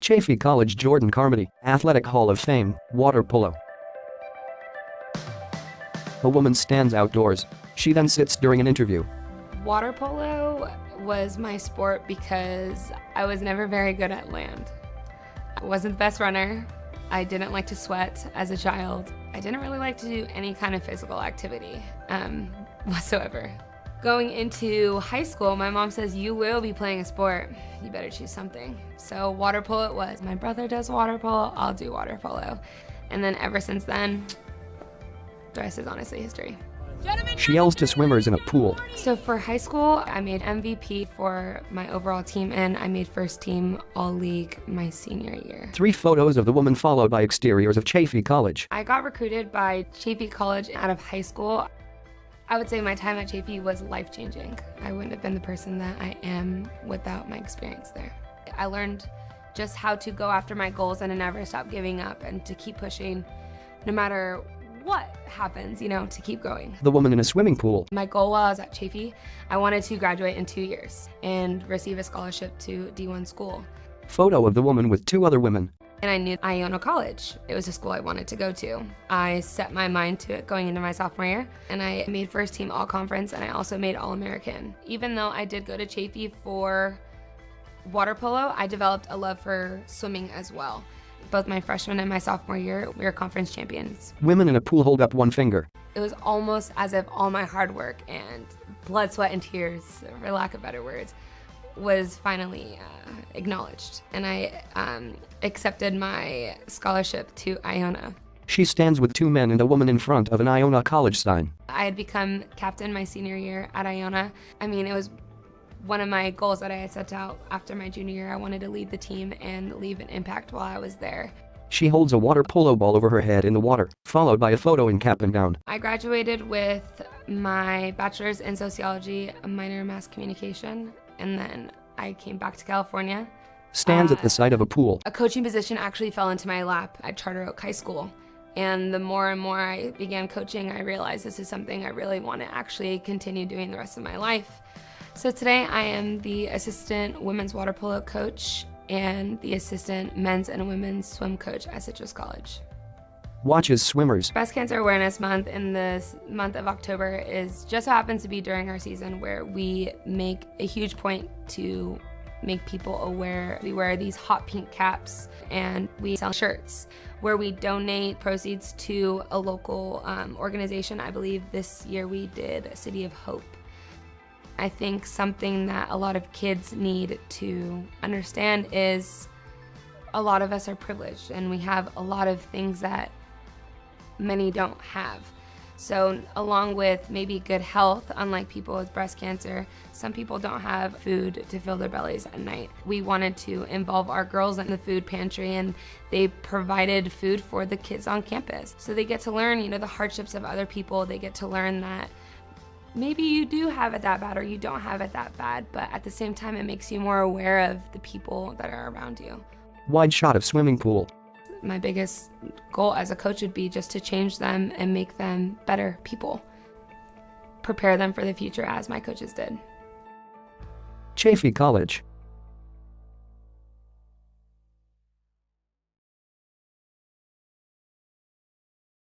Chaffey College Jordan Carmody, Athletic Hall of Fame, water polo. A woman stands outdoors. She then sits during an interview. Water polo was my sport because I was never very good at land. I wasn't the best runner. I didn't like to sweat as a child. I didn't really like to do any kind of physical activity whatsoever. Going into high school, my mom says, you will be playing a sport. You better choose something. So water polo it was. My brother does water polo, I'll do water polo. And then ever since then, the rest is honestly history. She yells to swimmers in a pool. So for high school, I made MVP for my overall team, and I made first team all-league my senior year. 3 photos of the woman followed by exteriors of Chaffey College. I got recruited by Chaffey College out of high school. I would say my time at Chaffey was life-changing. I wouldn't have been the person that I am without my experience there. I learned just how to go after my goals and to never stop giving up and to keep pushing no matter what happens, to keep going. The woman in a swimming pool. My goal while I was at Chaffey, I wanted to graduate in 2 years and receive a scholarship to D1 school. Photo of the woman with 2 other women. And I knew Iona College. It was a school I wanted to go to. I set my mind to it going into my sophomore year, and I made first team all-conference, and I also made all-American. Even though I did go to Chaffey for water polo, I developed a love for swimming as well. Both my freshman and my sophomore year, we were conference champions. Women in a pool hold up 1 finger. It was almost as if all my hard work and blood, sweat, and tears, for lack of better words, was finally acknowledged. And I accepted my scholarship to Iona. She stands with 2 men and a woman in front of an Iona College sign. I had become captain my senior year at Iona. It was one of my goals that I had set out after my junior year. I wanted to lead the team and leave an impact while I was there. She holds a water polo ball over her head in the water, followed by a photo in cap and gown. I graduated with my bachelor's in sociology, a minor in mass communication, and then I came back to California. Stands at the side of a pool. A coaching position actually fell into my lap at Charter Oak High School. And the more and more I began coaching, I realized this is something I really want to actually continue doing the rest of my life. So today I am the assistant women's water polo coach and the assistant men's and women's swim coach at Citrus College. Watches swimmers. Breast Cancer Awareness Month in this month of October just so happens to be during our season where we make a huge point to make people aware. We wear these hot pink caps and we sell shirts where we donate proceeds to a local organization. I believe this year we did City of Hope. I think something that a lot of kids need to understand is a lot of us are privileged and we have a lot of things that many don't have. So along with maybe good health, unlike people with breast cancer, some people don't have food to fill their bellies at night. We wanted to involve our girls in the food pantry and they provided food for the kids on campus. So they get to learn, the hardships of other people. They get to learn that maybe you do have it that bad or you don't have it that bad, but at the same time it makes you more aware of the people that are around you. Wide shot of swimming pool. My biggest goal as a coach would be just to change them and make them better people. Prepare them for the future as my coaches did. Chaffey College.